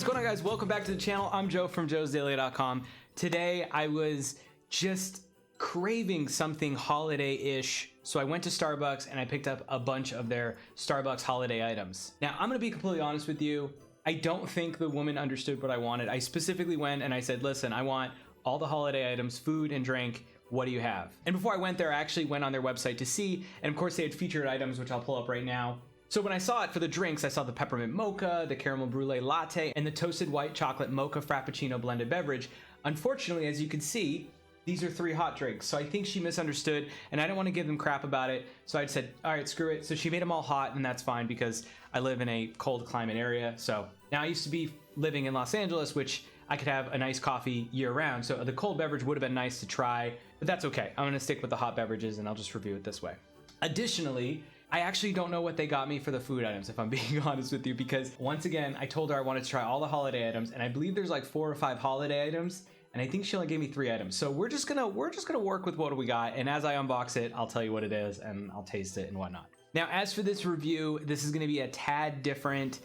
What's going on, guys? Welcome back to the channel. I'm Joe from joesdaily.com. Today I was just craving something holiday-ish, so I went to Starbucks and I picked up a bunch of their Starbucks holiday items. Now, I'm gonna be completely honest with you. I don't think the woman understood what I wanted. I specifically went and I said, listen, I want all the holiday items, food and drink. What do you have? And before I went there, I actually went on their website to see, and of course they had featured items, which I'll pull up right now. So when I saw it for the drinks, I saw the Peppermint Mocha, the Caramel Brulee Latte, and the Toasted White Chocolate Mocha Frappuccino blended beverage. Unfortunately, as you can see, these are 3 hot drinks. So I think she misunderstood, and I didn't want to give them crap about it. So I said, all right, screw it. So she made them all hot, and that's fine because I live in a cold climate area. So now I used to be living in Los Angeles, which I could have a nice coffee year round. So the cold beverage would have been nice to try, but that's okay. I'm gonna stick with the hot beverages and I'll just review it this way. Additionally, I actually don't know what they got me for the food items, if I'm being honest with you, because once again, I told her I wanted to try all the holiday items, and I believe there's like 4 or 5 holiday items, and I think she only gave me 3 items. So we're just gonna work with what we got, and as I unbox it, I'll tell you what it is, and I'll taste it and whatnot. Now, as for this review, this is gonna be a tad different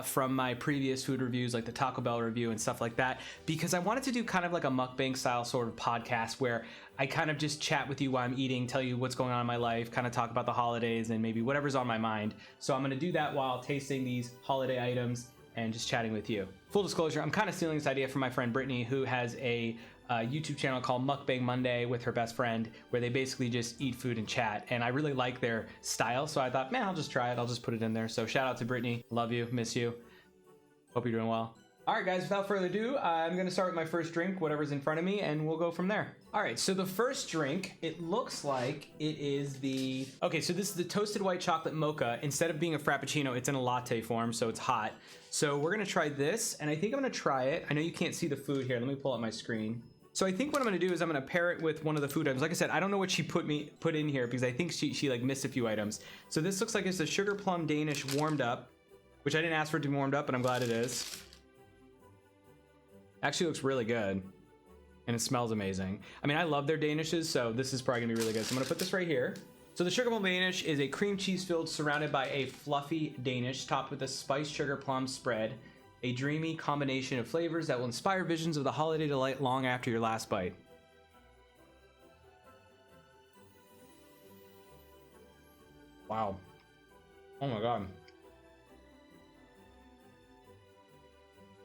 from my previous food reviews, like the Taco Bell review and stuff like that, because I wanted to do kind of like a mukbang style sort of podcast where I kind of just chat with you while I'm eating, tell you what's going on in my life, kind of talk about the holidays and maybe whatever's on my mind. So I'm going to do that while tasting these holiday items and just chatting with you. Full disclosure, I'm kind of stealing this idea from my friend Brittany, who has a YouTube channel called Mukbang Monday with her best friend, where they basically just eat food and chat. And I really like their style, so I thought, man, I'll just try it. I'll just put it in there. So shout out to Brittany. Love you, miss you. Hope you're doing well. All right, guys, without further ado, I'm gonna start with my first drink, whatever's in front of me, and we'll go from there. All right, so the first drink, it looks like it is okay, so this is the Toasted White Chocolate Mocha. Instead of being a Frappuccino, it's in a latte form, so it's hot. So we're gonna try this, and I think I'm gonna try it. I know you can't see the food here. Let me pull up my screen. So I think what I'm gonna do is I'm gonna pair it with one of the food items. Like I said, I don't know what she put in here because I think she like missed a few items. So this looks like it's the Sugarplum Danish warmed up, which I didn't ask for it to be warmed up, but I'm glad it is. Actually looks really good, and it smells amazing. I mean, I love their Danishes, so this is probably gonna be really good. So I'm gonna put this right here. So the Sugarplum Danish is a cream cheese filled, surrounded by a fluffy Danish, topped with a spiced sugar plum spread, a dreamy combination of flavors that will inspire visions of the holiday delight long after your last bite. Wow. Oh my God.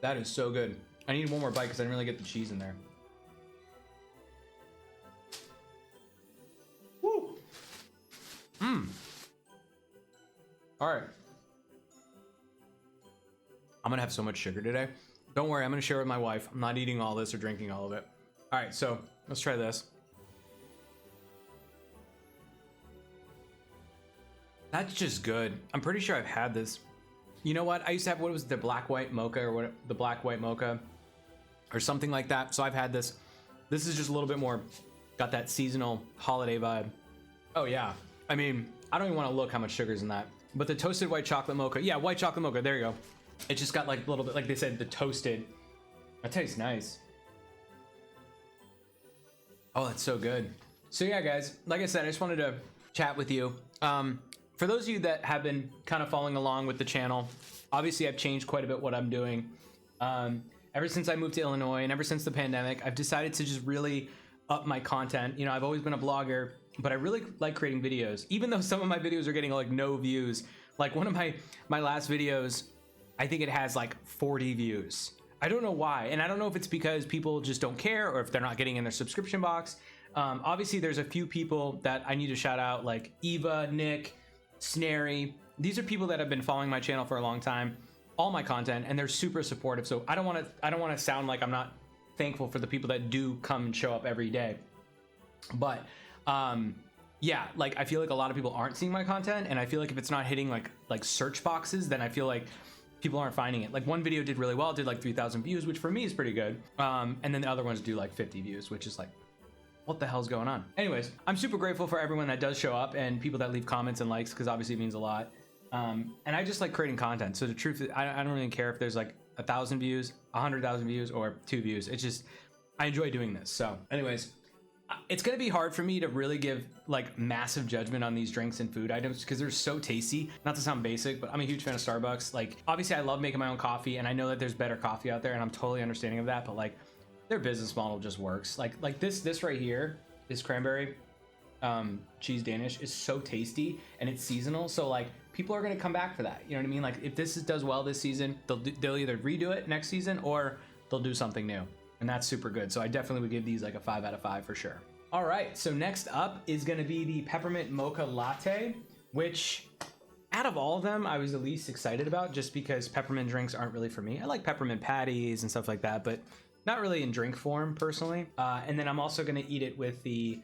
That is so good. I need one more bite because I didn't really get the cheese in there. Woo! Mmm. All right. I'm gonna have so much sugar today. Don't worry, I'm gonna share with my wife. I'm not eating all this or drinking all of it. All right, so let's try this. That's just good. I'm pretty sure I've had this. You know what? I used to have, what was the black white mocha or what? The black white mocha or something like that. So I've had this. This is just a little bit more, got that seasonal holiday vibe. Oh yeah. I mean, I don't even want to look how much sugar's in that. But the Toasted White Chocolate Mocha, yeah, white chocolate mocha, there you go. It just got like a little bit, like they said, the toasted. That tastes nice. Oh, that's so good. So yeah, guys, like I said, I just wanted to chat with you. For those of you that have been kind of following along with the channel, obviously I've changed quite a bit what I'm doing. Ever since I moved to Illinois and ever since the pandemic, I've decided to just really up my content. You know, I've always been a blogger, but I really like creating videos, even though some of my videos are getting like no views. Like one of my last videos, I think it has like 40 views. I don't know why. And I don't know if it's because people just don't care or if they're not getting in their subscription box. Obviously there's a few people that I need to shout out, like Eva, Nick, Snary. These are people that have been following my channel for a long time, all my content, and they're super supportive. So I don't want to sound like I'm not thankful for the people that do come and show up every day. But yeah, like I feel like a lot of people aren't seeing my content, and I feel like if it's not hitting like search boxes, then I feel like people aren't finding it. Like one video did really well, it did like 3,000 views, which for me is pretty good. And then the other ones do like 50 views, which is like, what the hell's going on? Anyways, I'm super grateful for everyone that does show up and people that leave comments and likes, because obviously it means a lot. And I just like creating content. So the truth is, I don't really care if there's like 1,000 views, 100,000 views, or 2 views. It's just, I enjoy doing this. So anyways, It's gonna be hard for me to really give like massive judgment on these drinks and food items because they're so tasty. Not to sound basic, but I'm a huge fan of Starbucks. Like, obviously I love making my own coffee, and I know that there's better coffee out there, and I'm totally understanding of that, but like their business model just works. Like this right here, this cranberry cheese Danish is so tasty, and it's seasonal, so like people are gonna come back for that. You know what I mean? Like if does well this season, they'll either redo it next season or they'll do something new. And that's super good. So I definitely would give these like a 5 out of 5 for sure. All right, so next up is gonna be the Peppermint Mocha Latte, which out of all of them, I was the least excited about just because peppermint drinks aren't really for me. I like peppermint patties and stuff like that, but not really in drink form personally. And then I'm also gonna eat it with the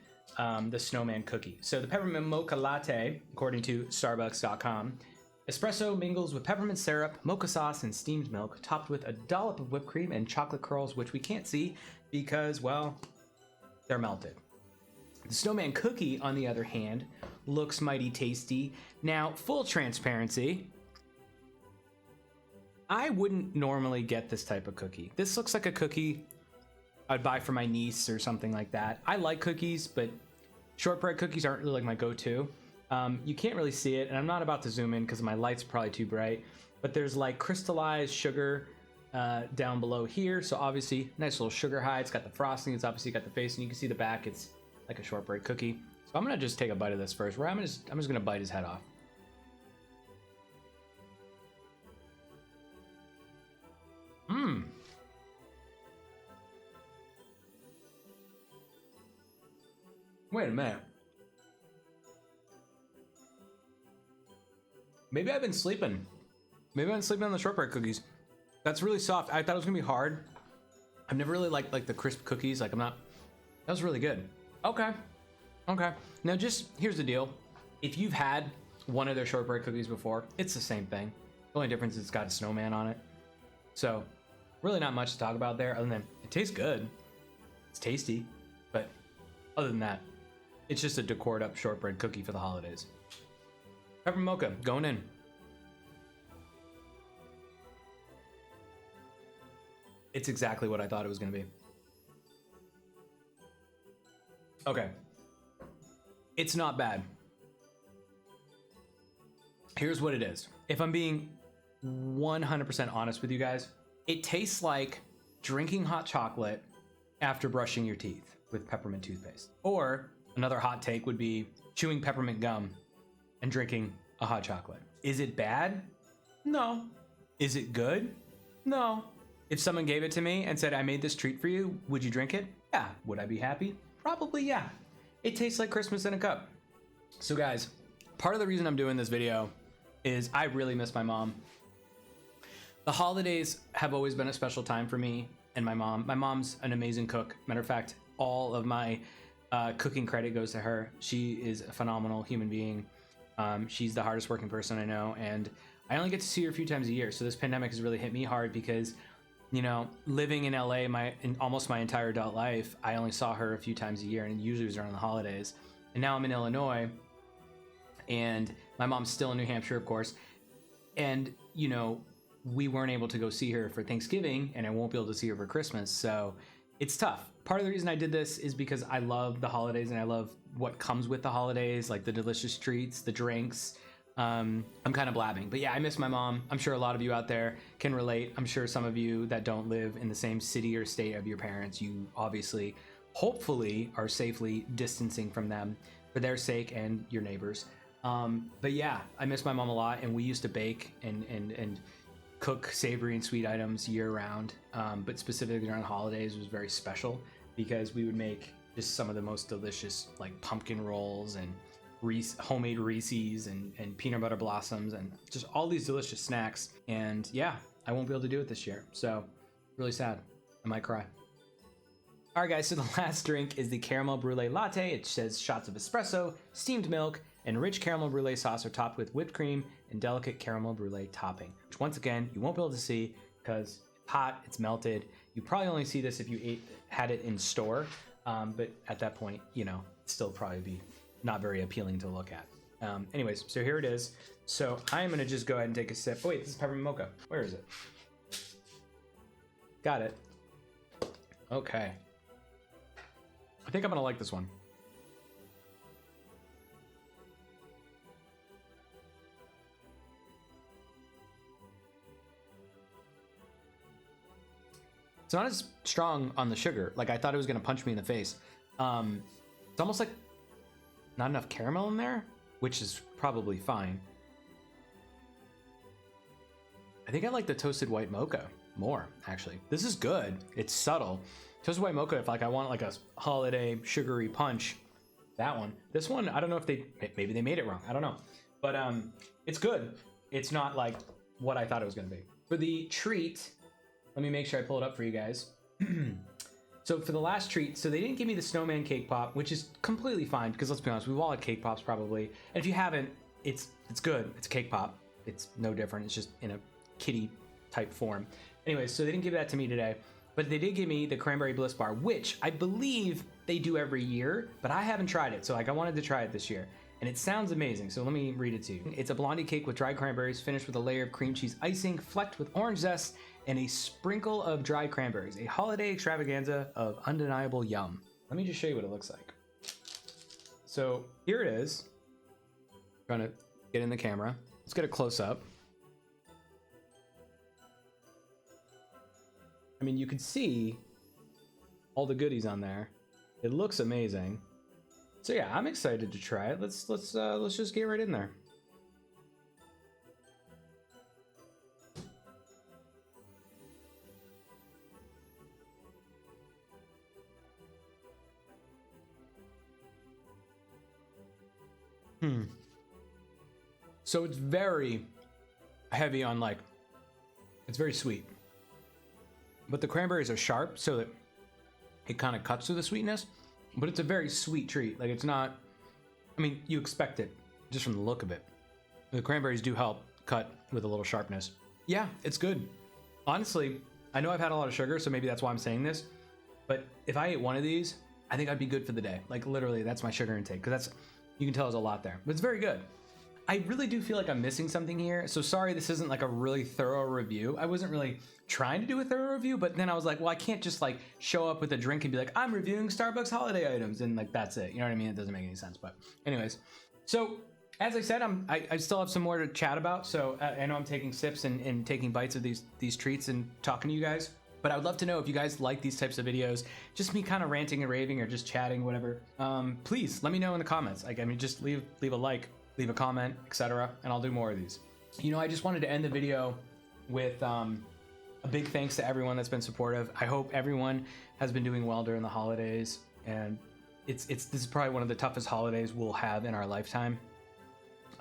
Snowman cookie. So the Peppermint Mocha Latte, according to Starbucks.com, espresso mingles with peppermint syrup, mocha sauce, and steamed milk, topped with a dollop of whipped cream and chocolate curls, which we can't see because, well, they're melted. The Snowman cookie, on the other hand, looks mighty tasty. Now, full transparency, I wouldn't normally get this type of cookie. This looks like a cookie I'd buy for my niece or something like that. I like cookies, but shortbread cookies aren't really like my go-to. You can't really see it, and I'm not about to zoom in because my light's probably too bright, but there's like crystallized sugar down below here. So obviously, nice little sugar high. It's got the frosting. It's obviously got the face, and you can see the back. It's like a shortbread cookie. So I'm gonna just take a bite of this first. I'm just gonna bite his head off. Mmm. Wait a minute. Maybe I've been sleeping. Maybe I've been sleeping on the shortbread cookies. That's really soft. I thought it was gonna be hard. I've never really liked like the crisp cookies. Like that was really good. Okay. Okay. Now here's the deal. If you've had one of their shortbread cookies before, it's the same thing. The only difference is it's got a snowman on it. So really not much to talk about there other than it tastes good. It's tasty. But other than that, it's just a decored up shortbread cookie for the holidays. Peppermint Mocha, going in. It's exactly what I thought it was gonna be. Okay. It's not bad. Here's what it is. If I'm being 100% honest with you guys, it tastes like drinking hot chocolate after brushing your teeth with peppermint toothpaste. Or another hot take would be chewing peppermint gum and drinking a hot chocolate. Is it bad? No. Is it good? No. If someone gave it to me and said, I made this treat for you, would you drink it? Yeah. Would I be happy? Probably, yeah. It tastes like Christmas in a cup. So guys, part of the reason I'm doing this video is I really miss my mom. The holidays have always been a special time for me and my mom. My mom's an amazing cook. Matter of fact, all of my cooking credit goes to her. She is a phenomenal human being. She's the hardest working person I know, and I only get to see her a few times a year. So this pandemic has really hit me hard because, you know, living in LA in almost my entire adult life, I only saw her a few times a year, and usually it was around the holidays. And now I'm in Illinois, and my mom's still in New Hampshire, of course. And, you know, we weren't able to go see her for Thanksgiving, and I won't be able to see her for Christmas. So it's tough. Part of the reason I did this is because I love the holidays and I love what comes with the holidays, like the delicious treats, the drinks. I'm kind of blabbing, but yeah, I miss my mom. I'm sure a lot of you out there can relate. I'm sure some of you that don't live in the same city or state of your parents, you obviously, hopefully, are safely distancing from them for their sake and your neighbors. But yeah, I miss my mom a lot, and we used to bake and cook savory and sweet items year round. But specifically around holidays was very special because we would make just some of the most delicious like pumpkin rolls and homemade Reese's and peanut butter blossoms and just all these delicious snacks. And yeah, I won't be able to do it this year. So really sad. I might cry. All right, guys, so the last drink is the Caramel Brulee Latte. It says shots of espresso, steamed milk, and rich caramel brulee sauce are topped with whipped cream and delicate caramel brulee topping, which once again, you won't be able to see because it's hot, it's melted. You probably only see this if you had it in store. But at that point, you know, it'd still probably be not very appealing to look at. Anyways, so here it is. So I'm gonna just go ahead and take a sip. Oh wait, this is Peppermint Mocha. Where is it? Got it. Okay. I think I'm gonna like this one. It's not as strong on the sugar. Like I thought it was gonna punch me in the face. It's almost like not enough caramel in there, which is probably fine. I think I like the Toasted White Mocha more, actually. This is good. It's subtle. Toasted White Mocha, if like I want like a holiday sugary punch, that one. This one, I don't know if maybe they made it wrong. I don't know. But it's good. It's not like what I thought it was gonna be. For the treat, let me make sure I pull it up for you guys. So for the last treat, so they didn't give me the Snowman cake pop, which is completely fine because let's be honest, we've all had cake pops probably. And if you haven't, it's good. It's a cake pop. It's no different. It's just in a kitty type form. Anyways, so they didn't give that to me today, but they did give me the Cranberry Bliss Bar, which I believe they do every year, but I haven't tried it. So like I wanted to try it this year. And it sounds amazing, so let me read it to you. It's a blondie cake with dried cranberries, finished with a layer of cream cheese icing, flecked with orange zest, and a sprinkle of dried cranberries. A holiday extravaganza of undeniable yum. Let me just show you what it looks like. So here it is. I'm trying to get in the camera. Let's get a close up. I mean, you can see all the goodies on there. It looks amazing. So yeah, I'm excited to try it. Let's just get right in there. So it's very heavy on like, it's very sweet, but the cranberries are sharp so that it kind of cuts through the sweetness. But it's a very sweet treat. Like it's not, I mean, you expect it just from the look of it. The cranberries do help cut with a little sharpness. Yeah, it's good. Honestly, I know I've had a lot of sugar, so maybe that's why I'm saying this. But if I ate one of these, I think I'd be good for the day. Like literally, that's my sugar intake. Because that's, you can tell there's a lot there. But it's very good. I really do feel like I'm missing something here. So sorry, this isn't like a really thorough review. I wasn't really trying to do a thorough review, but then I was like, well, I can't just like show up with a drink and be like, I'm reviewing Starbucks holiday items. And like, that's it. You know what I mean? It doesn't make any sense. But anyways, so as I said, I still have some more to chat about. So I know I'm taking sips and taking bites of these treats and talking to you guys. But I would love to know if you guys like these types of videos, just me kind of ranting and raving or just chatting, whatever. Please let me know in the comments. Like, I mean, just leave a like, leave a comment, etc., and I'll do more of these. You know, I just wanted to end the video with a big thanks to everyone that's been supportive. I hope everyone has been doing well during the holidays, and this is probably one of the toughest holidays we'll have in our lifetime.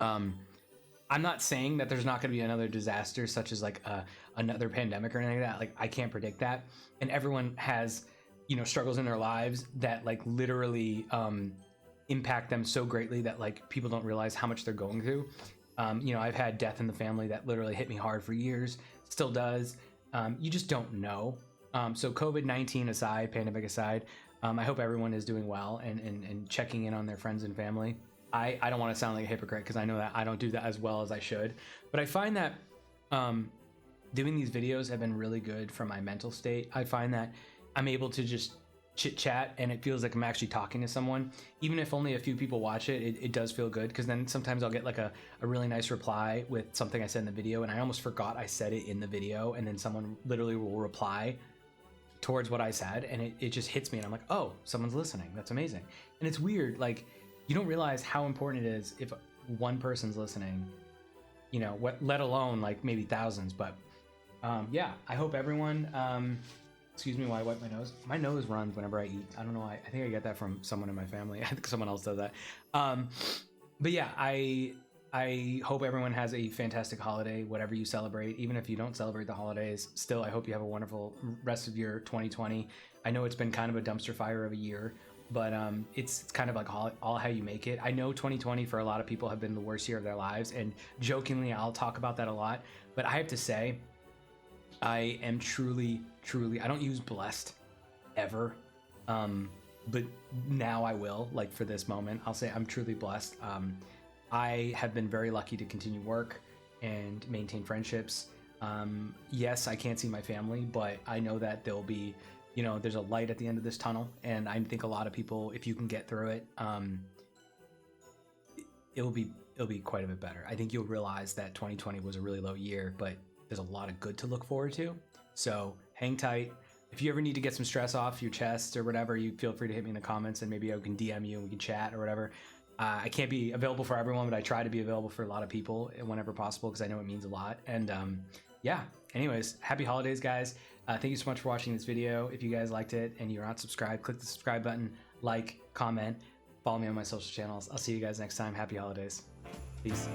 I'm not saying that there's not going to be another disaster such as like another pandemic or anything like that. Like I can't predict that, and everyone has, you know, struggles in their lives that like literally impact them so greatly that like people don't realize how much they're going through. You know, I've had death in the family that literally hit me hard for years, still does. You just don't know. So COVID-19 aside, pandemic aside, I hope everyone is doing well and checking in on their friends and family. I don't want to sound like a hypocrite because I know that I don't do that as well as I should, but I find that doing these videos have been really good for my mental state. I find that I'm able to just chit chat and it feels like I'm actually talking to someone. Even if only a few people watch it, it does feel good, because then sometimes I'll get like a really nice reply with something I said in the video and I almost forgot I said it in the video, and then someone literally will reply towards what I said and it just hits me and I'm like, oh, someone's listening. That's amazing. And it's weird, like you don't realize how important it is if one person's listening, you know, what, let alone like maybe thousands. But yeah, I hope everyone excuse me while I wipe my nose. My nose runs whenever I eat. I don't know why. I think I get that from someone in my family. I think someone else does that. But yeah, I hope everyone has a fantastic holiday, whatever you celebrate. Even if you don't celebrate the holidays, still, I hope you have a wonderful rest of your 2020. I know it's been kind of a dumpster fire of a year, but it's kind of like all how you make it. I know 2020 for a lot of people have been the worst year of their lives, and jokingly, I'll talk about that a lot. But I have to say, I am truly, I don't use blessed ever, but now I will, like for this moment, I'll say I'm truly blessed. I have been very lucky to continue work and maintain friendships. Yes, I can't see my family, but I know that they'll be you know, there's a light at the end of this tunnel, and I think a lot of people, if you can get through it, it'll be quite a bit better. I think you'll realize that 2020 was a really low year, but there's a lot of good to look forward to. So hang tight. If you ever need to get some stress off your chest or whatever, you feel free to hit me in the comments, and maybe I can DM you and we can chat or whatever. I can't be available for everyone, but I try to be available for a lot of people whenever possible, because I know it means a lot. And yeah, anyways, happy holidays, guys. Thank you so much for watching this video. If you guys liked it and you're not subscribed, click the subscribe button, like, comment, follow me on my social channels. I'll see you guys next time. Happy holidays. Peace.